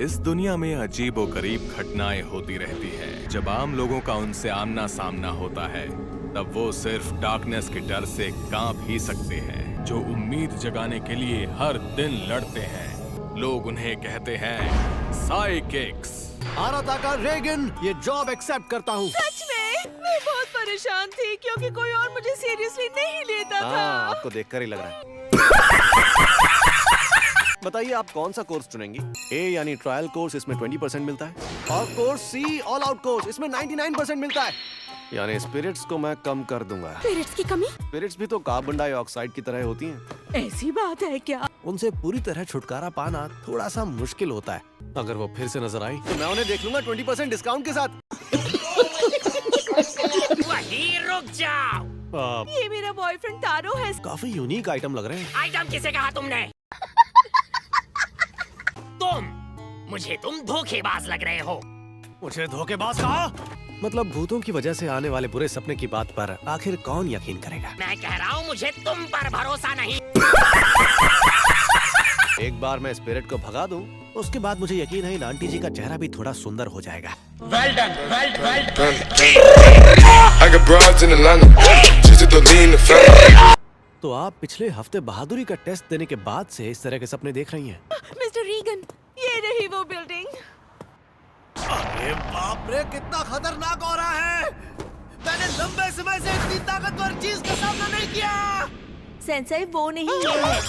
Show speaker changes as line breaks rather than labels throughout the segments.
इस दुनिया में अजीबोगरीब घटनाएं होती रहती है। जब आम लोगों का उनसे आमना सामना होता है तब वो सिर्फ डार्कनेस के डर से कांप ही सकते हैं। जो उम्मीद जगाने के लिए हर दिन लड़ते हैं, लोग उन्हें कहते हैं साइकिक्स।
आराताका रेगन, ये जॉब एक्सेप्ट करता हूँ।
सच में मैं बहुत परेशान थी क्योंकि कोई और मुझे सीरियसली नहीं लेता था।
आपको देखकर ही लग रहा है। बताइए आप कौन सा कोर्स चुनेंगी? ए यानी ट्रायल कोर्स, इसमें 20% मिलता है, और course see all out course, इसमें 99% मिलता है। यानी स्पिरिट्स को मैं कम कर दूंगा।
स्पिरिट्स की कमी?
स्पिरिट्स भी तो कार्बन डाइऑक्साइड की तरह होती हैं।
ऐसी बात है क्या?
उनसे पूरी तरह छुटकारा पाना थोड़ा सा मुश्किल होता है। अगर वो फिर से नजर आई तो मैं उन्हें देख लूंगा 20% डिस्काउंट के साथ।
वहीं रुक जाओ।
ये मेरा बॉयफ्रेंड तारो है।
काफी यूनिक आइटम लग रहे हैं।
आइटम किसे कहा तुमने? मुझे तुम धोखेबाज लग रहे हो।
मुझे धोखेबाज कहा? मतलब भूतों की वजह से आने वाले बुरे सपने की बात पर आखिर कौन यकीन करेगा?
मैं कह रहा हूँ मुझे तुम पर भरोसा नहीं।
एक बार मैं स्पिरिट को भगा दूं, उसके बाद मुझे यकीन है इन आंटी जी का चेहरा भी थोड़ा सुंदर हो जाएगा।
Well done, well done.
I got broads in Atlanta, just to lean the family.
तो आप पिछले हफ्ते बहादुरी का टेस्ट देने के बाद से इस तरह के सपने देख रही हैं?
मिस्टर रीगन, ये रही वो बिल्डिंग।
अरे बाप रे, कितना खतरनाक हो रहा है। मैंने लंबे समय से इतनी ताकतवर चीज का सामना नहीं किया।
सेंसेई वो नहीं ये है।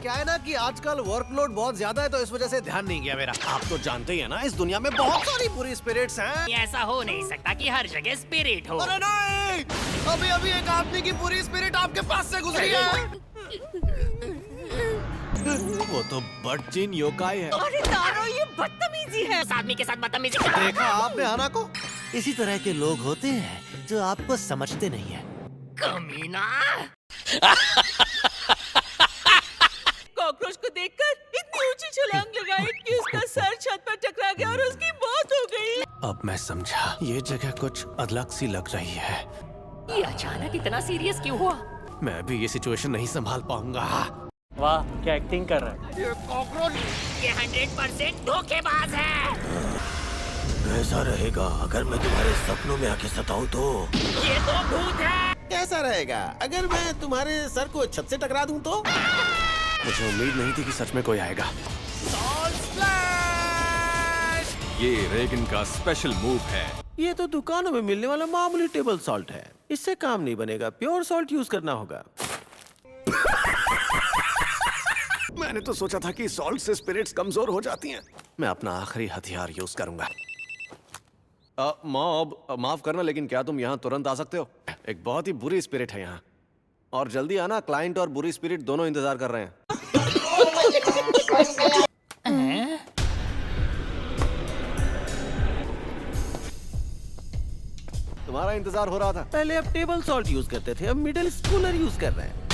क्या है ना कि आजकल वर्कलोड बहुत ज्यादा है तो इस वजह से ध्यान नहीं गया मेरा। आप तो जानते ही है ना, इस दुनिया में बहुत सारी बुरी स्पिरिट्स हैं।
ऐसा हो नहीं सकता कि हर जगह स्पिरिट हो।
अरे नहीं, अभी अभी एक आदमी की पूरी स्पिरिट आपके पास से गुजरी है। वो तो बटचिन योकाई है।
अरे तारो, ये बदतमीजी है।
उस आदमी के साथ बदतमीजी कर।
देखा आपने आना को? इसी तरह के लोग होते हैं जो आपको समझते नहीं है।
कमीना।
कॉकरोच को देखकर इतनी ऊंची छलांग लगाई कि उसका सर छत पर टकरा गया और उसकी मौत हो गई।
अब मैं समझा, ये जगह कुछ अलग सी लग रही है।
ये अचानक इतना सीरियस क्यों हुआ?
मैं भी ये सिचुएशन नहीं संभाल पाऊंगा।
वाह, क्या एक्टिंग कर रहा है।
ये कॉकरोच, ये 100% धोखेबाज है।
कैसा रहेगा अगर मैं तुम्हारे सपनों में आके सताऊं तो?
ये तो भूत है।
कैसा रहेगा अगर मैं तुम्हारे सर को छत से टकरा दूं तो?
मुझे उम्मीद नहीं थी कि सच में कोई आएगा।
ये रेगन का स्पेशल मूव है।
ये तो दुकानों में मिलने वाला मामूली टेबल सॉल्ट है, इससे काम नहीं बनेगा, प्योर सॉल्ट यूज करना होगा।
मैंने तो सोचा था कि सॉल्ट से स्पिरिट्स कमजोर हो जाती हैं। मैं अपना आखिरी हथियार यूज करूंगा। मॉब, माफ करना लेकिन क्या तुम यहाँ तुरंत आ सकते हो? एक बहुत ही बुरी स्पिरिट है यहाँ, और जल्दी आना, क्लाइंट और बुरी स्पिरिट दोनों इंतजार कर रहे हैं। तुम्हारा इंतजार हो रहा था।
पहले अब टेबल सॉल्ट यूज करते थे, अब मिडिल स्कूलर यूज कर रहे हैं।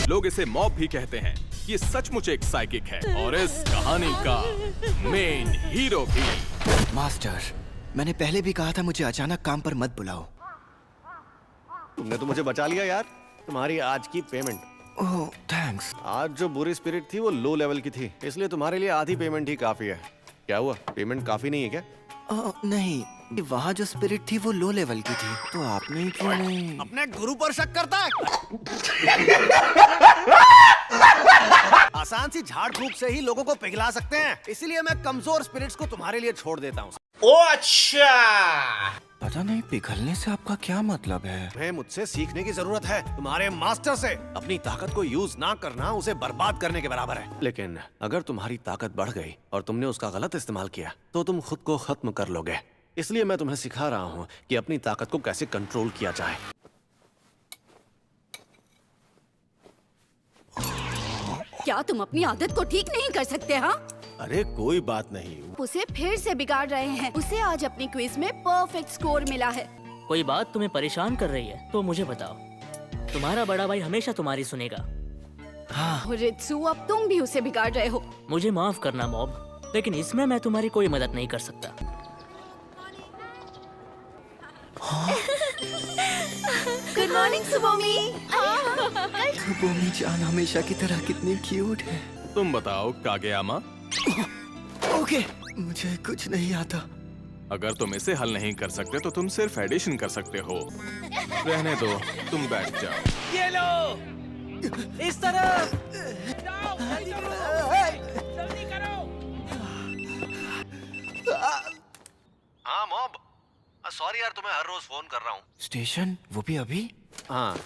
लोग इसे मॉब भी कहते हैं। ये सचमुच एक साइकिक है और इस कहानी का मेन हीरो भी।
मास्टर, मैंने पहले भी कहा था मुझे अचानक काम पर मत बुलाओ।
तुमने तो मुझे बचा लिया यार। तुम्हारी आज की पेमेंट।
ओह, थैंक्स।
आज जो बुरी स्पिरिट थी वो लो लेवल की थी, इसलिए तुम्हारे लिए आधी पेमेंट ही काफी है। क्या हुआ, पेमेंट काफी नहीं है क्या?
नहीं, वहाँ जो स्पिरिट थी वो लो लेवल की थी, तो आपने ही क्यों नहीं?
अपने गुरु पर शक करता है। आसान सी झाड़ फूक से ही लोगों को पिघला सकते हैं, इसीलिए मैं कमजोर स्पिरिट्स को तुम्हारे लिए छोड़ देता हूँ।
पता नहीं पिघलने से आपका क्या मतलब है?
तुम्हें मुझसे सीखने की जरूरत है, तुम्हारे मास्टर से। अपनी ताकत को यूज ना करना उसे बर्बाद करने के बराबर है। लेकिन अगर तुम्हारी ताकत बढ़ गई और तुमने उसका गलत इस्तेमाल किया तो तुम खुद को खत्म कर लोगे। इसलिए मैं तुम्हें सिखा रहा हूँ कि अपनी ताकत को कैसे कंट्रोल किया जाए।
क्या तुम अपनी आदत को ठीक नहीं कर सकते? हाँ,
अरे कोई बात नहीं।
उसे फिर से बिगाड़ रहे हैं। उसे आज अपनी क्विज में परफेक्ट स्कोर मिला है।
कोई बात तुम्हें परेशान कर रही है तो मुझे बताओ। तुम्हारा बड़ा भाई हमेशा तुम्हारी सुनेगा।
रित्सु, अब तुम भी उसे बिगाड़ रहे हो।
मुझे माफ करना मॉब, लेकिन इसमें मैं तुम्हारी कोई मदद नहीं कर सकता।
Good morning सुबोमी।
सुबोमी जान हमेशा की तरह कितनी क्यूट है।
तुम बताओ कागेयामा,
ओके, मुझे कुछ नहीं आता।
अगर तुम इसे हल नहीं कर सकते तो तुम सिर्फ एडिशन कर सकते हो। रहने दो, तुम बैठ जाओ।
ये लो, इस तरफ।
हाँ मॉब, सॉरी यार, तुम्हें हर रोज फोन कर रहा हूँ।
स्टेशन, वो भी अभी?
हाँ,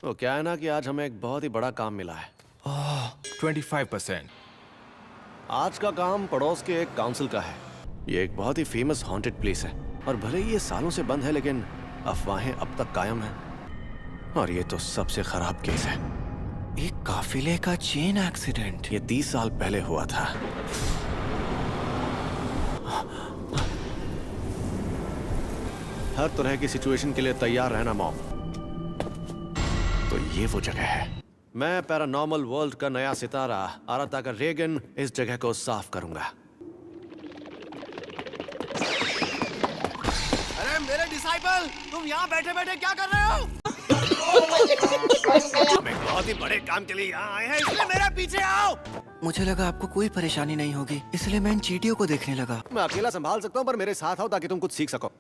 तो क्या है ना कि आज हमें एक बहुत ही बड़ा काम मिला है।
25%।
आज का काम पड़ोस के एक काउंसिल का है। ये एक बहुत ही फेमस हॉन्टेड प्लेस है और भले ही ये सालों से बंद है, लेकिन अफवाहें अब तक कायम हैं। और ये तो सबसे खराब केस है।
एक काफिले का चेन एक्सीडेंट।
ये 30 साल पहले हुआ था। हर तरह की सिचुएशन के लिए तैयार रहना मॉम। तो ये वो जगह है। मैं पैरानॉर्मल वर्ल्ड का नया सितारा आराता का रेगन इस जगह को साफ करूंगा। अरे मेरे डिसाइपल, तुम यहाँ बैठे बैठे क्या कर रहे हो? हम एक बहुत ही बड़े काम के लिए यहाँ आए हैं, इसलिए मेरे पीछे आओ।
मुझे लगा आपको कोई परेशानी नहीं होगी, इसलिए मैं इन चींटियों को देखने लगा।
मैं अकेला संभाल सकता हूँ, पर मेरे साथ आओ ताकि तुम कुछ सीख सको।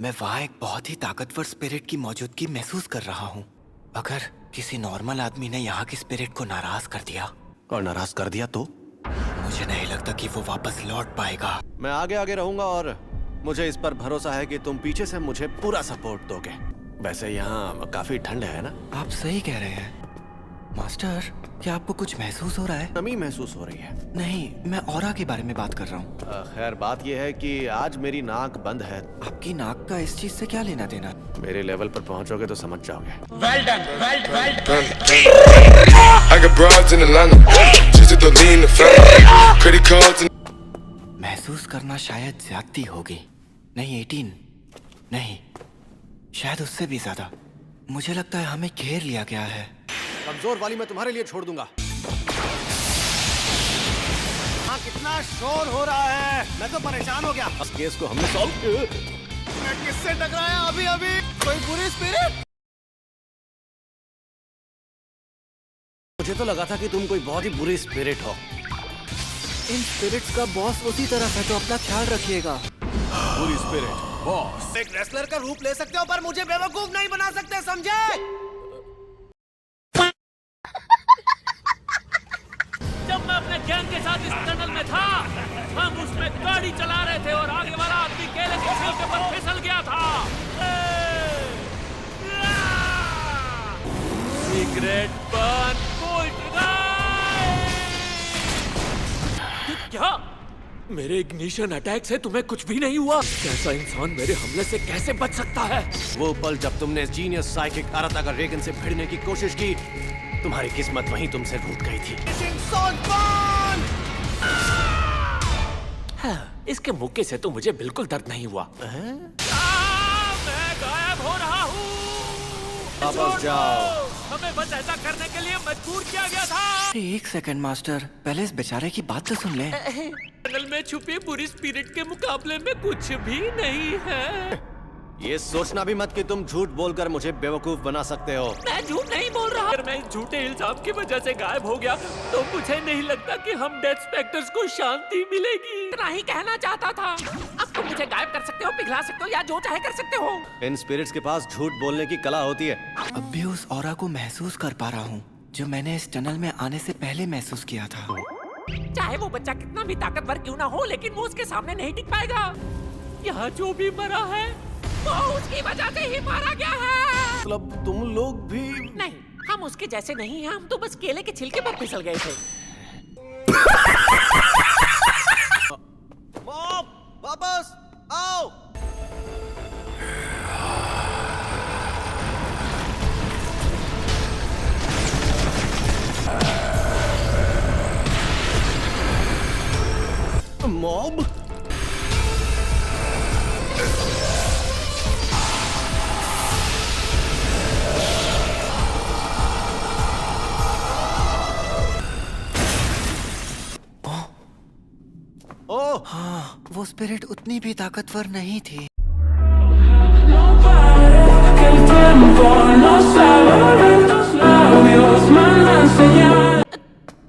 मैं वहाँ एक बहुत ही ताकतवर स्पिरिट की मौजूदगी महसूस कर रहा हूँ। अगर किसी नॉर्मल आदमी ने यहाँ की स्पिरिट को नाराज कर दिया,
और नाराज कर दिया तो
मुझे नहीं लगता कि वो वापस लौट पाएगा।
मैं आगे आगे रहूंगा और मुझे इस पर भरोसा है कि तुम पीछे से मुझे पूरा सपोर्ट दोगे। वैसे यहाँ काफी ठंड है ना?
आप सही कह रहे हैं मास्टर। क्या आपको कुछ महसूस हो रहा है?
नमी महसूस हो रही है।
नहीं, मैं ऑरा के बारे में बात कर रहा हूँ।
खैर बात यह है कि आज मेरी नाक बंद है।
आपकी नाक का इस चीज से क्या लेना देना?
मेरे लेवल पर पहुंचोगे तो समझ जाओगे।
I got broads in Atlanta. Just to lean the family. Credit cards and
महसूस करना शायद ज्यादती होगी। नहीं 18, नहीं, शायद उससे भी ज्यादा। मुझे लगता है हमें घेर लिया गया है।
कमजोर वाली मैं तुम्हारे लिए छोड़ दूंगा। हाँ, कितना शोर हो रहा है, मैं तो परेशान हो गया। इस केस को हमने सॉल्व मैं किससे टकराया अभी अभी? कोई बुरी स्पिरिट? मुझे तो लगा था कि तुम कोई बहुत ही बुरी स्पिरिट हो।
इन स्पिरिट्स का बॉस उसी तरफ है, तो अपना ख्याल रखिएगा।
पूरी स्पिरिट बॉस।
एक रेसलर का रूप ले सकते हो, पर मुझे बेवकूफ नहीं बना सकते, समझे?
जब मैं अपने गैंग के साथ इस टनल में था, हम उसमें गाड़ी चला रहे थे और आगे वाला आदमी केले के छिलके पर फिसल गया था। सिगरेट बन क्या? मेरे इग्निशन अटैक से तुम्हें कुछ भी नहीं हुआ? कैसा इंसान मेरे हमले से कैसे बच सकता है?
वो पल जब तुमने जीनियस साइकिक आराता का रेगन से भिड़ने की कोशिश की, तुम्हारी किस्मत वहीं तुमसे रूठ गई थी।
हाँ, इसके मुक्के से तो मुझे बिल्कुल दर्द नहीं हुआ। मैं गायब हो रहा हूँ।
वापस जाओ।
हमें बस ऐसा करने के लिए मजबूर किया गया था।
एक सेकंड मास्टर, पहले इस बेचारे की बात तो सुन ले।
टनल में छुपी बुरी स्पिरिट के मुकाबले में कुछ भी नहीं है।
ये सोचना भी मत कि तुम झूठ बोलकर मुझे बेवकूफ बना सकते हो।
मैं झूठ नहीं बोल रहा। अगर मैं इस झूठे इल्जाम की वजह से गायब हो गया तो मुझे नहीं लगता कि हम डेथ स्पेक्टर्स को शांति मिलेगी। इतना ही कहना चाहता था। अब तुम मुझे गायब कर सकते हो, पिघला सकते हो या जो चाहे कर सकते हो।
इन स्पिरिट्स के पास झूठ बोलने की कला होती है।
अब भी उस ऑरा को महसूस कर पा रहा हूँ जो मैंने इस टनल में आने से पहले महसूस किया था।
चाहे वो बच्चा कितना भी ताकतवर क्यों ना हो, लेकिन वो उसके सामने नहीं टिक पाएगा। यहाँ जो भी मरा है वो उसकी वजह से ही मारा गया है।
मतलब तुम लोग भी?
नहीं, हम उसके जैसे नहीं हैं। हम तो बस केले के छिलके पर फिसल गए थे।
मॉम, वापस आओ। मॉब?
हाँ, वो स्पिरिट उतनी भी ताकतवर नहीं थी।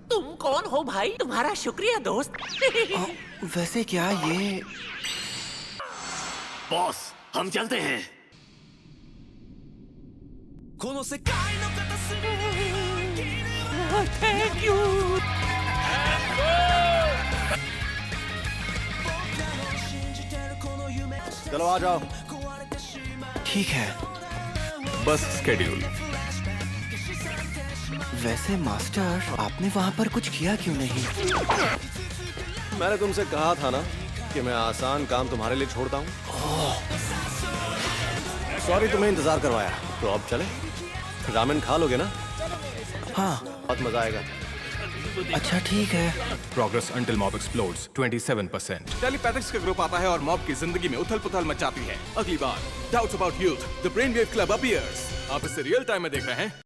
तुम कौन हो भाई? तुम्हारा शुक्रिया दोस्त।
वैसे क्या ये
बॉस, हम चलते हैं।
Thank you.
चलो आ जाओ।
ठीक है।
बस स्केड्यूल।
वैसे मास्टर, आपने वहां पर कुछ किया क्यों नहीं?
मैंने तुमसे कहा था ना कि मैं आसान काम तुम्हारे लिए छोड़ता हूँ। सॉरी तुम्हें इंतजार करवाया। तो अब चले? रामेन खा लोगे ना?
हाँ।
बहुत मजा आएगा।
अच्छा ठीक है।
Progress until mob explodes 27%। टेलीपैथिक्स का ग्रुप आता है और मॉब की जिंदगी में उथल-पुथल मचाती है। अगली बार doubts about youth, the brainwave club appears. आप इसे रियल टाइम में देख रहे हैं।